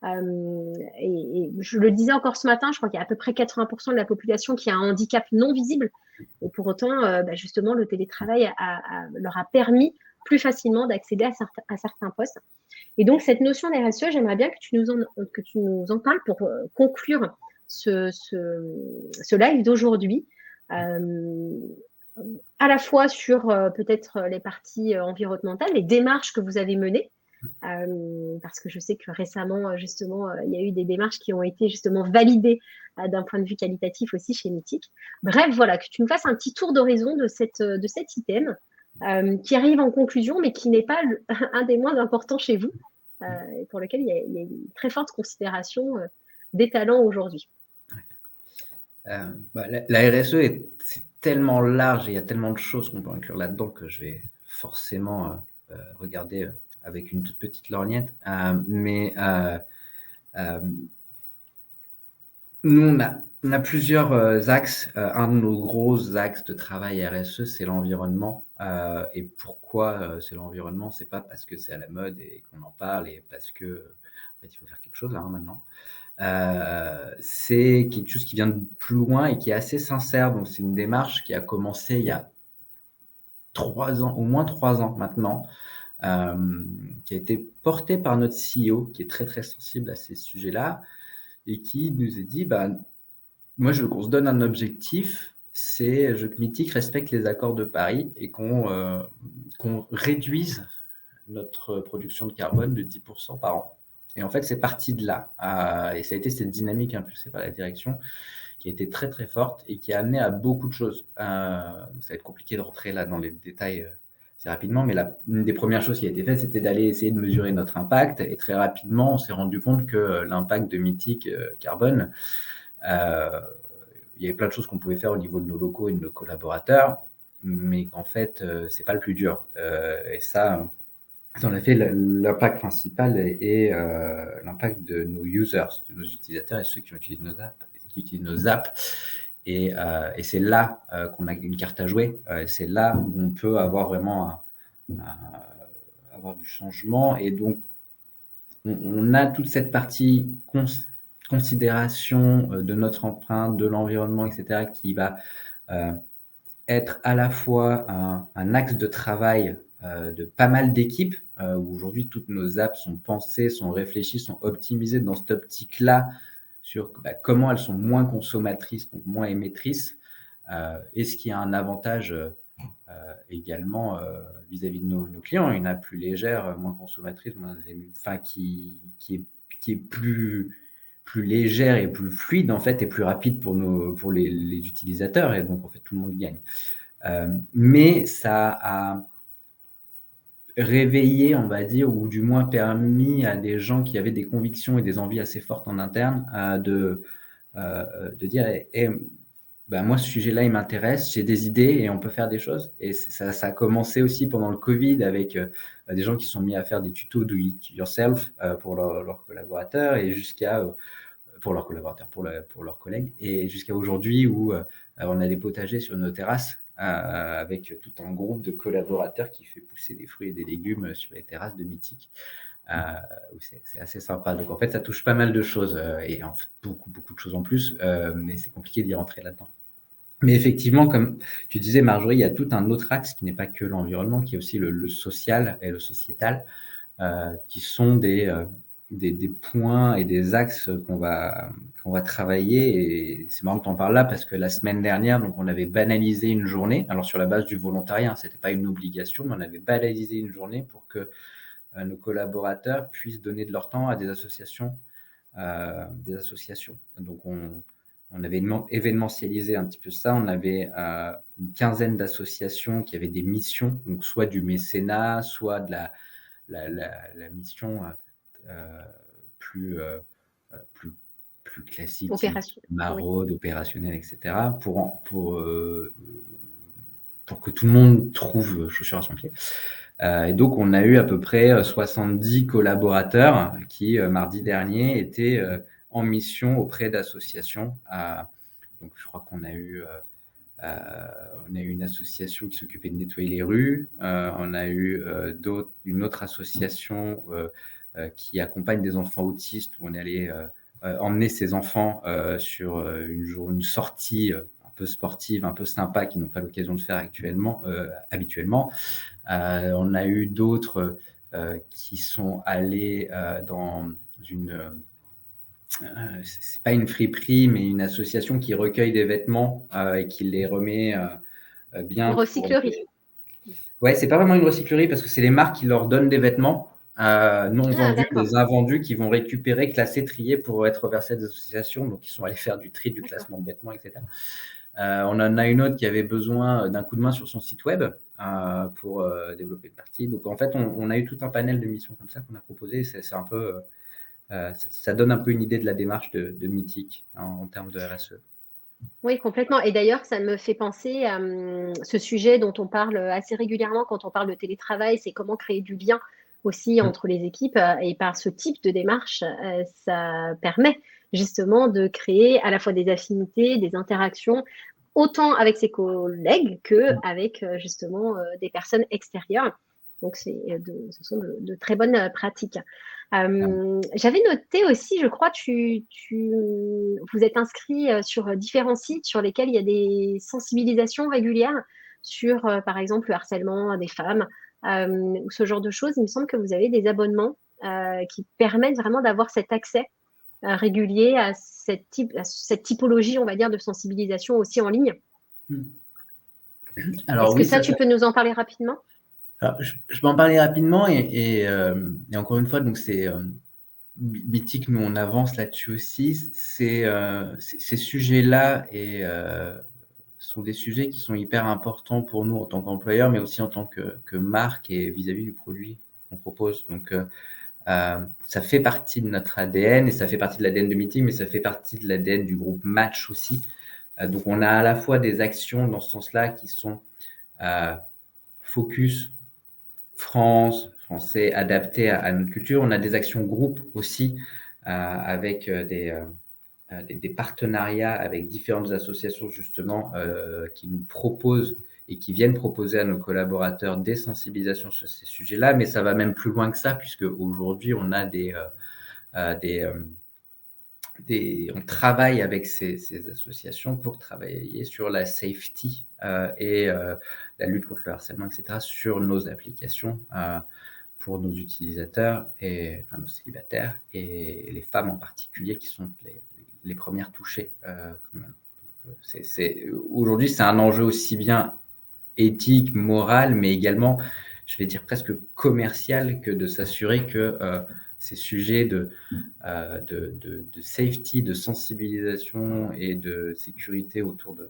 Et je le disais encore ce matin, je crois qu'il y a à peu près 80% de la population qui a un handicap non visible. Et pour autant, justement, le télétravail leur a permis plus facilement d'accéder à certains postes. Et donc, cette notion d'RSE, j'aimerais bien que tu nous en parles pour conclure ce live d'aujourd'hui. À la fois sur peut-être les parties environnementales, les démarches que vous avez menées, parce que je sais que récemment, justement, il y a eu des démarches qui ont été justement validées d'un point de vue qualitatif aussi chez Mythique. Bref, voilà, que tu nous fasses un petit tour d'horizon de cet item qui arrive en conclusion, mais qui n'est pas un des moins importants chez vous, et pour lequel il y a une très forte considération des talents aujourd'hui. La RSE, c'est tellement large et il y a tellement de choses qu'on peut inclure là-dedans que je vais forcément regarder avec une toute petite lorgnette. Nous, on a plusieurs axes. Un de nos gros axes de travail RSE, c'est l'environnement. Et pourquoi c'est l'environnement? C'est pas parce que c'est à la mode et qu'on en parle et parce que en fait, il faut faire quelque chose là maintenant. C'est quelque chose qui vient de plus loin et qui est assez sincère. Donc, c'est une démarche qui a commencé il y a 3 ans, au moins 3 ans maintenant, qui a été portée par notre CEO, qui est très, très sensible à ces sujets-là et qui nous a dit, moi, je veux qu'on se donne un objectif, c'est que Mythique respecte les accords de Paris et qu'on réduise notre production de carbone de 10% par an. Et en fait, c'est parti de là. Et ça a été cette dynamique impulsée par la direction qui a été très, très forte et qui a amené à beaucoup de choses. Ça va être compliqué de rentrer là dans les détails assez rapidement, mais une des premières choses qui a été faite, c'était d'aller essayer de mesurer notre impact. Et très rapidement, on s'est rendu compte que l'impact de Mythique carbone, il y avait plein de choses qu'on pouvait faire au niveau de nos locaux et de nos collaborateurs, mais qu'en fait, c'est pas le plus dur. Et ça, on a fait l'impact principal et l'impact de nos users, de nos utilisateurs et ceux qui utilisent nos apps. Et c'est là qu'on a une carte à jouer. C'est là où on peut avoir vraiment avoir du changement. Et donc, on a toute cette partie considération de notre empreinte, de l'environnement, etc., qui va être à la fois un axe de travail de pas mal d'équipes, où aujourd'hui toutes nos apps sont pensées, sont réfléchies, sont optimisées dans cette optique-là sur comment elles sont moins consommatrices, donc moins émettrices, et ce qui a un avantage également vis-à-vis de nos clients, une app plus légère, moins consommatrice, qui est plus légère et plus fluide en fait et plus rapide pour les utilisateurs, et donc en fait tout le monde gagne. Mais ça a réveillé, on va dire, ou du moins permis à des gens qui avaient des convictions et des envies assez fortes en interne de dire moi, ce sujet-là, il m'intéresse, j'ai des idées et on peut faire des choses. Et ça a commencé aussi pendant le Covid avec des gens qui sont mis à faire des tutos do it yourself pour leurs collaborateurs et jusqu'à pour leurs collaborateurs, pour leurs collègues, et jusqu'à aujourd'hui où on a des potagers sur nos terrasses avec tout un groupe de collaborateurs qui fait pousser des fruits et des légumes sur les terrasses de Mythique. C'est assez sympa. Donc en fait, ça touche pas mal de choses et en fait, beaucoup de choses en plus, mais c'est compliqué d'y rentrer là-dedans. Mais effectivement, comme tu disais, Marjorie, il y a tout un autre axe qui n'est pas que l'environnement, qui est aussi le social et le sociétal, qui sont des points et des axes qu'on va travailler. Et c'est marrant que tu en parles là, parce que la semaine dernière, donc, on avait banalisé une journée, alors sur la base du volontariat, hein, ce n'était pas une obligation, mais on avait banalisé une journée pour que nos collaborateurs puissent donner de leur temps à des associations. Donc, on avait événementialisé un petit peu ça. On avait une quinzaine d'associations qui avaient des missions, donc soit du mécénat, soit de la mission plus classique, qui maraude, opérationnelle, etc., pour que tout le monde trouve chaussures à son pied. Et donc, on a eu à peu près 70 collaborateurs qui, mardi dernier, étaient en mission auprès d'associations. Donc, je crois qu'on a eu une association qui s'occupait de nettoyer les rues. On a eu une autre association qui accompagne des enfants autistes, où on est allé emmener ces enfants sur une sortie un peu sportive, un peu sympa, qu'ils n'ont pas l'occasion de faire habituellement. On a eu d'autres qui sont allés dans une... c'est pas une friperie, mais une association qui recueille des vêtements et qui les remet bien. Une recyclerie. Ouais, c'est pas vraiment une recyclerie, parce que c'est les marques qui leur donnent des vêtements non vendus, des invendus, qui vont récupérer, classer, trier pour être versés à des associations. Donc, ils sont allés faire du tri, du classement de vêtements, etc. On en a une autre qui avait besoin d'un coup de main sur son site web pour développer le parti. Donc, en fait, on a eu tout un panel de missions comme ça qu'on a proposé. C'est un peu, ça donne un peu une idée de la démarche de Mythique en termes de RSE. Oui, complètement. Et d'ailleurs, ça me fait penser à ce sujet dont on parle assez régulièrement quand on parle de télétravail, c'est comment créer du lien aussi entre les équipes. Et par ce type de démarche, ça permet justement de créer à la fois des affinités, des interactions, autant avec ses collègues qu'avec justement des personnes extérieures. Donc, ce sont de très bonnes pratiques. J'avais noté aussi, je crois, vous êtes inscrit sur différents sites sur lesquels il y a des sensibilisations régulières sur, par exemple, le harcèlement des femmes ou ce genre de choses. Il me semble que vous avez des abonnements qui permettent vraiment d'avoir cet accès régulier à cette typologie, on va dire, de sensibilisation aussi en ligne. Alors, Est-ce que ça, tu peux nous en parler rapidement? Alors, je peux en parler rapidement et encore une fois, donc c'est Mythique, nous on avance là-dessus aussi. Ces sujets-là sont des sujets qui sont hyper importants pour nous en tant qu'employeurs, mais aussi en tant que marque et vis-à-vis du produit qu'on propose. Donc, ça fait partie de notre ADN et ça fait partie de l'ADN de Mythique, mais ça fait partie de l'ADN du groupe Match aussi. Donc, on a à la fois des actions dans ce sens-là qui sont focus français, adapté à notre culture. On a des actions groupes aussi avec des partenariats avec différentes associations justement qui nous proposent et qui viennent proposer à nos collaborateurs des sensibilisations sur ces sujets-là. Mais ça va même plus loin que ça, puisque aujourd'hui, on a on travaille avec ces associations pour travailler sur la safety et la lutte contre le harcèlement, etc., sur nos applications pour nos utilisateurs, enfin nos célibataires et les femmes en particulier qui sont les premières touchées. Aujourd'hui, c'est un enjeu aussi bien éthique, moral, mais également, je vais dire presque commercial, que de s'assurer que ces sujets de safety, de sensibilisation et de sécurité autour de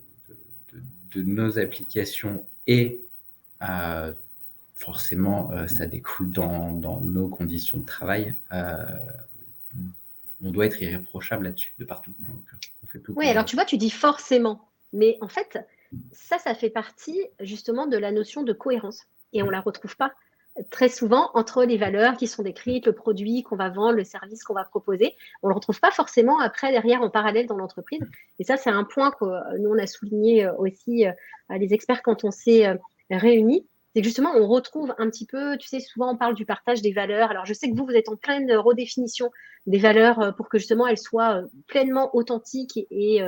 nos applications et forcément, ça découle dans nos conditions de travail. On doit être irréprochable là-dessus, de partout. Donc, on fait tout oui, alors tu vois, tu dis forcément, mais en fait, ça fait partie justement de la notion de cohérence et on ne la retrouve pas très souvent entre les valeurs qui sont décrites, le produit qu'on va vendre, le service qu'on va proposer. On ne le retrouve pas forcément après, derrière, en parallèle dans l'entreprise. Et ça, c'est un point que nous, on a souligné aussi les experts quand on s'est réunis. C'est que justement, on retrouve un petit peu, tu sais, souvent on parle du partage des valeurs. Alors, je sais que vous êtes en pleine redéfinition des valeurs pour que justement elles soient pleinement authentiques et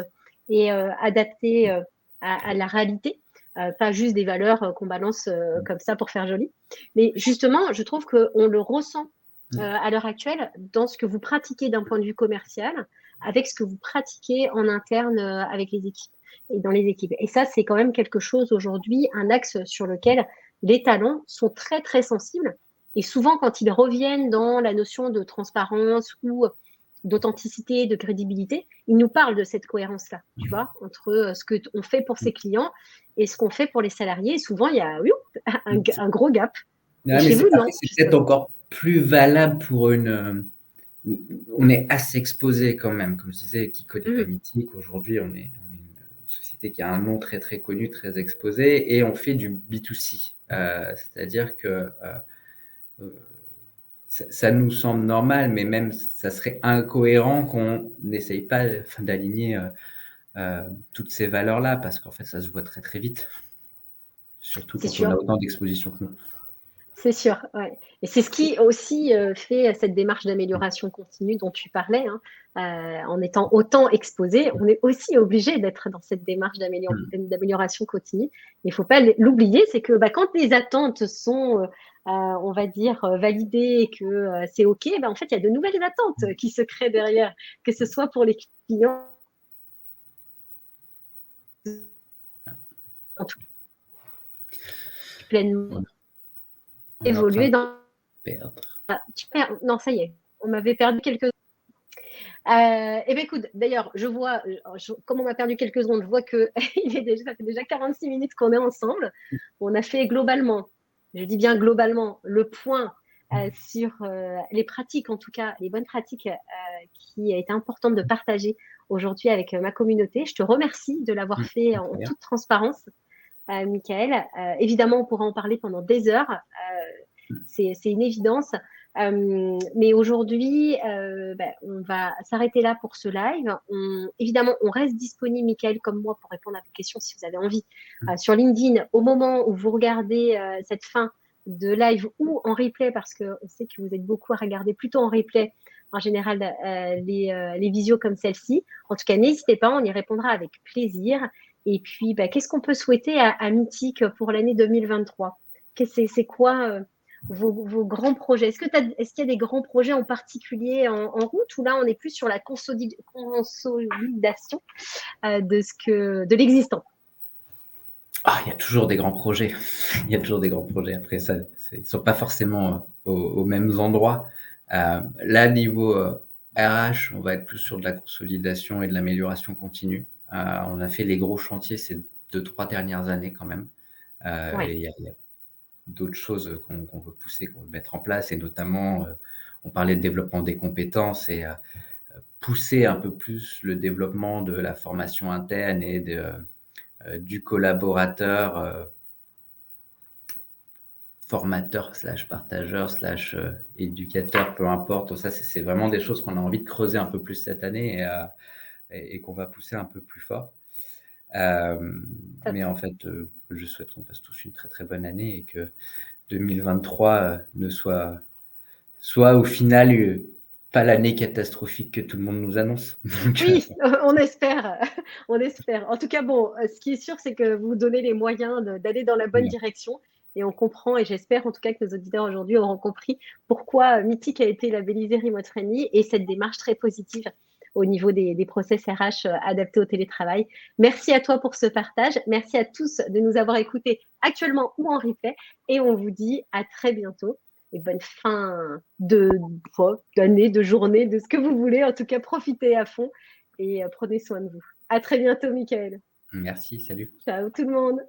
adaptées à la réalité. Pas juste des valeurs qu'on balance comme ça pour faire joli. Mais justement, je trouve qu'on le ressent à l'heure actuelle dans ce que vous pratiquez d'un point de vue commercial, avec ce que vous pratiquez en interne avec les équipes et dans les équipes. Et ça, c'est quand même quelque chose aujourd'hui, un axe sur lequel les talents sont très, très sensibles. Et souvent, quand ils reviennent dans la notion de transparence ou d'authenticité, de crédibilité, ils nous parlent de cette cohérence-là, tu vois, entre ce qu'on fait pour ses clients et ce qu'on fait pour les salariés. Et souvent, il y a un gros gap. Non, Et mais chez vous, non. c'est peut-être encore plus valable pour on est assez exposé quand même, comme je disais, qui connaît pas Mythique. Aujourd'hui, on est une société qui a un nom très très connu, très exposé, et on fait du B2C. C'est-à-dire que ça nous semble normal, mais même ça serait incohérent qu'on n'essaye pas d'aligner toutes ces valeurs-là, parce qu'en fait, ça se voit très très vite, surtout quand on a autant d'exposition que nous. C'est sûr, ouais. Et c'est ce qui aussi fait cette démarche d'amélioration continue dont tu parlais. Hein. En étant autant exposé, on est aussi obligé d'être dans cette démarche d'amélioration continue. Il ne faut pas l'oublier, c'est que quand les attentes sont, on va dire, validées et que c'est OK, en fait, il y a de nouvelles attentes qui se créent derrière, que ce soit pour les clients. Pleinement évoluer dans. Perdre. Non, ça y est, on m'avait perdu quelques. Eh bien, écoute, d'ailleurs, je vois, comme on m'a perdu quelques secondes, je vois que ça fait déjà 46 minutes qu'on est ensemble. On a fait globalement, je dis bien globalement, le point sur les pratiques, en tout cas, les bonnes pratiques qui a été importante de partager aujourd'hui avec ma communauté. Je te remercie de l'avoir fait en toute transparence, Michael. Évidemment, on pourra en parler pendant des heures. C'est une évidence. Mais aujourd'hui, on va s'arrêter là pour ce live. Évidemment, on reste disponible, Michael, comme moi, pour répondre à vos questions si vous avez envie, sur LinkedIn, au moment où vous regardez cette fin de live ou en replay, parce qu'on sait que vous êtes beaucoup à regarder plutôt en replay, en général, les visios comme celle-ci. En tout cas, n'hésitez pas, on y répondra avec plaisir. Et puis, qu'est-ce qu'on peut souhaiter à Mythique pour l'année 2023 ? C'est quoi vos grands projets? Est-ce qu'il y a des grands projets en particulier en route, ou là on est plus sur la consolidation de l'existant? Il y a toujours des grands projets. Il y a toujours des grands projets. Après, ça, ils ne sont pas forcément aux mêmes endroits. Là, niveau RH, on va être plus sur de la consolidation et de l'amélioration continue. On a fait les gros chantiers ces 2-3 dernières années quand même. Ouais. Et il y a d'autres choses qu'on veut pousser, qu'on veut mettre en place, et notamment, on parlait de développement des compétences et pousser un peu plus le développement de la formation interne et du collaborateur formateur / partageur / éducateur, peu importe. Ça, c'est vraiment des choses qu'on a envie de creuser un peu plus cette année et qu'on va pousser un peu plus fort. Mais en fait, je souhaite qu'on passe tous une très très bonne année et que 2023 ne soit au final pas l'année catastrophique que tout le monde nous annonce. Donc, oui, on espère. On espère. En tout cas, bon, ce qui est sûr, c'est que vous donnez les moyens d'aller dans la bonne direction. Et on comprend, et j'espère en tout cas que nos auditeurs aujourd'hui auront compris pourquoi Mythique a été labellisé Remote Friendly et cette démarche très positive au niveau des process RH adaptés au télétravail. Merci à toi pour ce partage. Merci à tous de nous avoir écoutés actuellement ou en replay. Et on vous dit à très bientôt. Et bonne fin d'année, de journée, de ce que vous voulez. En tout cas, profitez à fond et prenez soin de vous. À très bientôt, Michael. merci, salut. Ciao tout le monde.